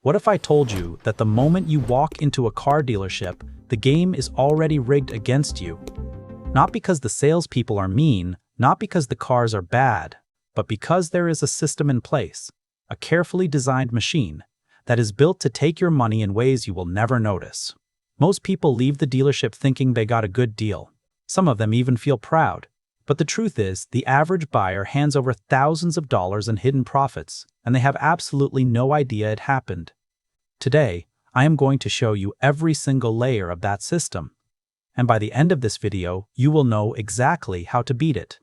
What if I told you that the moment you walk into a car dealership, the game is already rigged against you? Not because the salespeople are mean, not because the cars are bad, but because there is a system in place, a carefully designed machine that is built to take your money in ways you will never notice. Most people leave the dealership thinking they got a good deal. Some of them even feel proud. But the truth is, the average buyer hands over thousands of dollars in hidden profits, and they have absolutely no idea it happened. Today, I am going to show you every single layer of that system. And by the end of this video, you will know exactly how to beat it.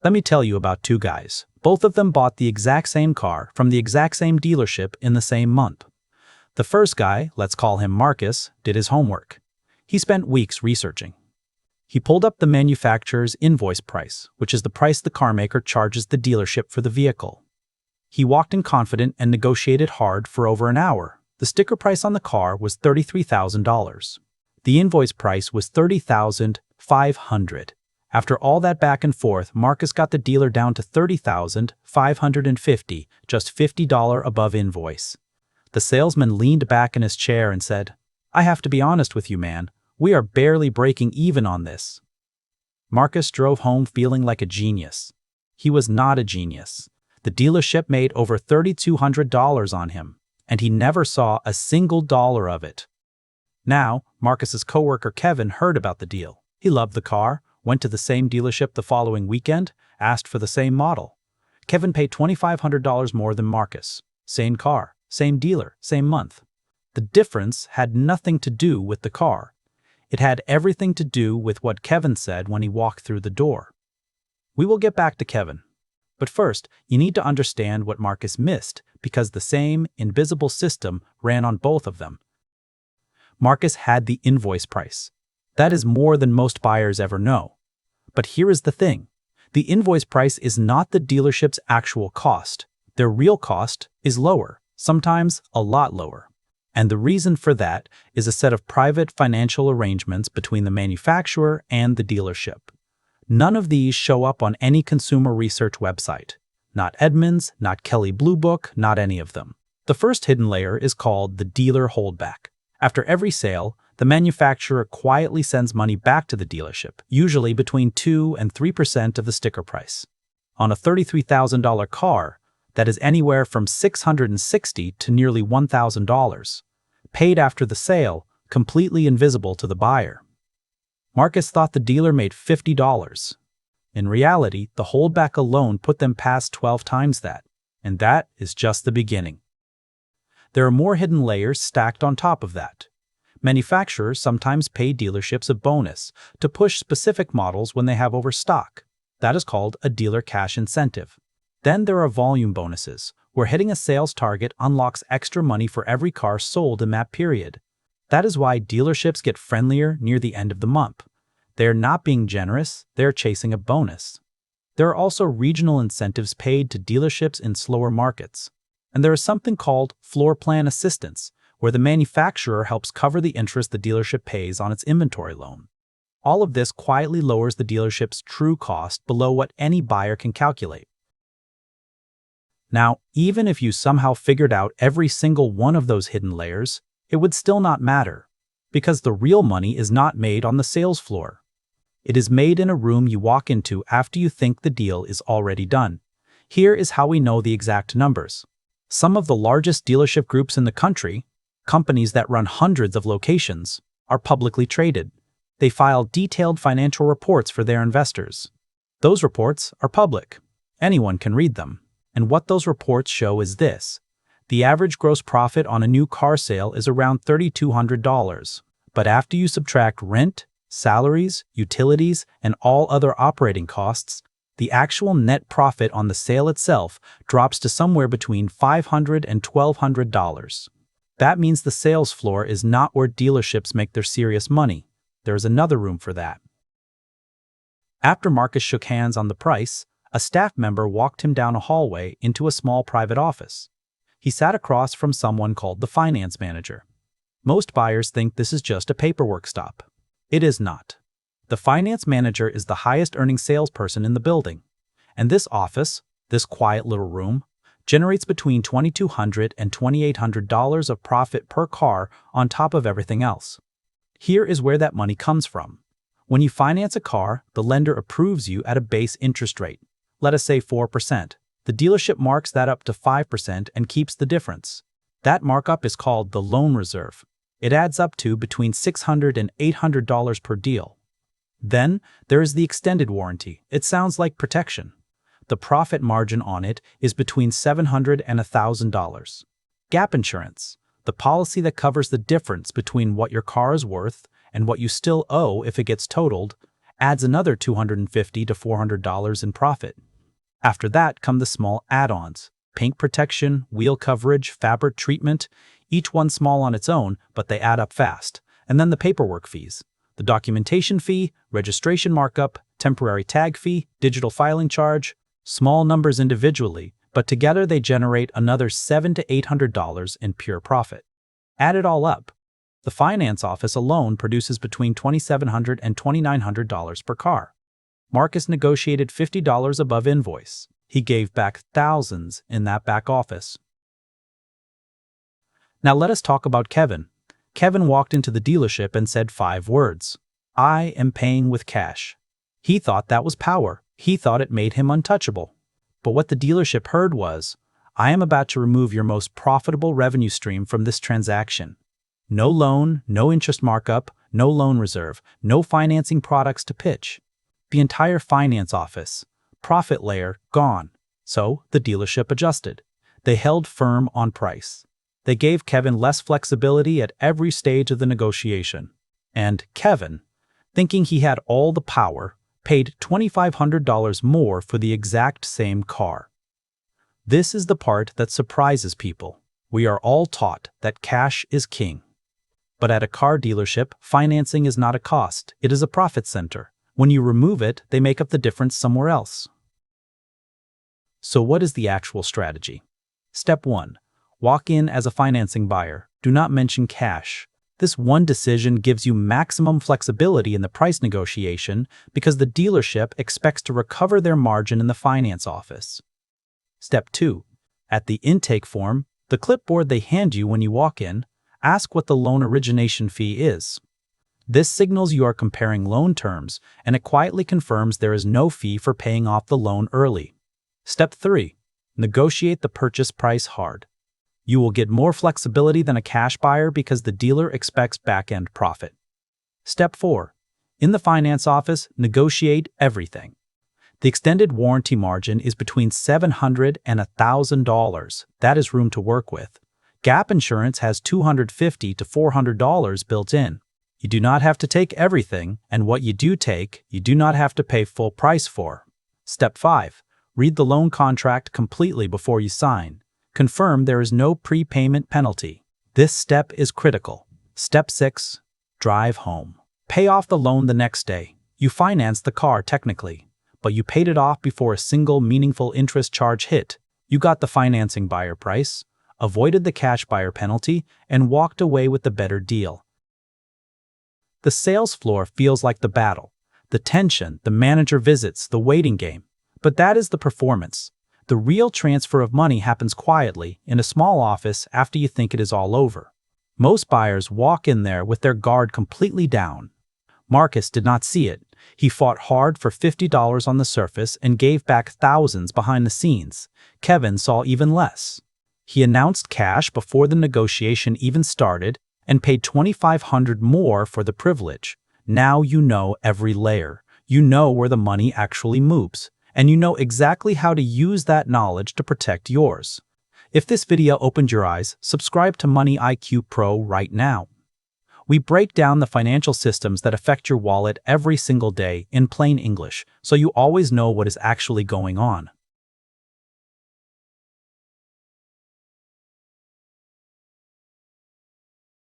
Let me tell you about two guys. Both of them bought the exact same car from the exact same dealership in the same month. The first guy, let's call him Marcus, did his homework. He spent weeks researching. He pulled up the manufacturer's invoice price, which is the price the carmaker charges the dealership for the vehicle. He walked in confident and negotiated hard for over an hour. The sticker price on the car was $33,000. The invoice price was $30,500. After all that back and forth, Marcus got the dealer down to $30,550, just $50 above invoice. The salesman leaned back in his chair and said, "I have to be honest with you, man. We are barely breaking even on this." Marcus drove home feeling like a genius. He was not a genius. The dealership made over $3,200 on him, and he never saw a single dollar of it. Now, Marcus's coworker Kevin heard about the deal. He loved the car, went to the same dealership the following weekend, asked for the same model. Kevin paid $2,500 more than Marcus. Same car, same dealer, same month. The difference had nothing to do with the car. It had everything to do with what Kevin said when he walked through the door. We will get back to Kevin. But first, you need to understand what Marcus missed, because the same invisible system ran on both of them. Marcus had the invoice price. That is more than most buyers ever know. But here is the thing. The invoice price is not the dealership's actual cost. Their real cost is lower, sometimes a lot lower. And the reason for that is a set of private financial arrangements between the manufacturer and the dealership. None of these show up on any consumer research website. Not Edmunds, not Kelley Blue Book, not any of them. The first hidden layer is called the dealer holdback. After every sale, the manufacturer quietly sends money back to the dealership, usually between 2 and 3% of the sticker price. On a $33,000 car, that is anywhere from $660 to nearly $1,000, paid after the sale, completely invisible to the buyer. Marcus thought the dealer made $50. In reality, the holdback alone put them past 12 times that, and that is just the beginning. There are more hidden layers stacked on top of that. Manufacturers sometimes pay dealerships a bonus to push specific models when they have overstock. That is called a dealer cash incentive. Then there are volume bonuses, where hitting a sales target unlocks extra money for every car sold in that period. That is why dealerships get friendlier near the end of the month. They are not being generous, they are chasing a bonus. There are also regional incentives paid to dealerships in slower markets. And there is something called floor plan assistance, where the manufacturer helps cover the interest the dealership pays on its inventory loan. All of this quietly lowers the dealership's true cost below what any buyer can calculate. Now, even if you somehow figured out every single one of those hidden layers, it would still not matter, because the real money is not made on the sales floor. It is made in a room you walk into after you think the deal is already done. Here is how we know the exact numbers. Some of the largest dealership groups in the country, companies that run hundreds of locations, are publicly traded. They file detailed financial reports for their investors. Those reports are public. Anyone can read them. And what those reports show is this. The average gross profit on a new car sale is around $3,200. But after you subtract rent, salaries, utilities, and all other operating costs, the actual net profit on the sale itself drops to somewhere between $500 and $1,200. That means the sales floor is not where dealerships make their serious money. There is another room for that. After Marcus shook hands on the price, a staff member walked him down a hallway into a small private office. He sat across from someone called the finance manager. Most buyers think this is just a paperwork stop. It is not. The finance manager is the highest earning salesperson in the building. And this office, this quiet little room, generates between $2,200 and $2,800 of profit per car on top of everything else. Here is where that money comes from. When you finance a car, the lender approves you at a base interest rate, let us say 4%. The dealership marks that up to 5% and keeps the difference. That markup is called the loan reserve. It adds up to between $600 and $800 per deal. Then, there is the extended warranty. It sounds like protection. The profit margin on it is between $700 and $1,000. Gap insurance, the policy that covers the difference between what your car is worth and what you still owe if it gets totaled, adds another $250 to $400 in profit. After that come the small add-ons: paint protection, wheel coverage, fabric treatment, each one small on its own, but they add up fast. And then the paperwork fees: the documentation fee, registration markup, temporary tag fee, digital filing charge, small numbers individually, but together they generate another $700 to $800 in pure profit. Add it all up. The finance office alone produces between $2,700 and $2,900 per car. Marcus negotiated $50 above invoice. He gave back thousands in that back office. Now let us talk about Kevin. Kevin walked into the dealership and said 5 words. "I am paying with cash." He thought that was power. He thought it made him untouchable. But what the dealership heard was, "I am about to remove your most profitable revenue stream from this transaction. No loan, no interest markup, no loan reserve, no financing products to pitch. The entire finance office, profit layer, gone." So the dealership adjusted. They held firm on price. They gave Kevin less flexibility at every stage of the negotiation. And Kevin, thinking he had all the power, paid $2,500 more for the exact same car. This is the part that surprises people. We are all taught that cash is king. But at a car dealership, financing is not a cost, it is a profit center. When you remove it, they make up the difference somewhere else. So what is the actual strategy? Step 1. Walk in as a financing buyer. Do not mention cash. This one decision gives you maximum flexibility in the price negotiation because the dealership expects to recover their margin in the finance office. Step 2. At the intake form, the clipboard they hand you when you walk in, ask what the loan origination fee is. This signals you are comparing loan terms, and it quietly confirms there is no fee for paying off the loan early. Step 3. Negotiate the purchase price hard. You will get more flexibility than a cash buyer because the dealer expects back-end profit. Step 4. In the finance office, negotiate everything. The extended warranty margin is between $700 and $1,000. That is room to work with. Gap insurance has $250 to $400 built in. You do not have to take everything, and what you do take, you do not have to pay full price for. Step 5. Read the loan contract completely before you sign. Confirm there is no prepayment penalty. This step is critical. Step 6. Drive home. Pay off the loan the next day. You financed the car technically, but you paid it off before a single meaningful interest charge hit. You got the financing buyer price, avoided the cash buyer penalty, and walked away with the better deal. The sales floor feels like the battle, the tension, the manager visits, the waiting game. But that is the performance. The real transfer of money happens quietly in a small office after you think it is all over. Most buyers walk in there with their guard completely down. Marcus did not see it. He fought hard for $50 on the surface and gave back thousands behind the scenes. Kevin saw even less. He announced cash before the negotiation even started and paid $2,500 more for the privilege. Now you know every layer. You know where the money actually moves, and you know exactly how to use that knowledge to protect yours. If this video opened your eyes, subscribe to Money IQ Pro right now. We break down the financial systems that affect your wallet every single day in plain English, so you always know what is actually going on.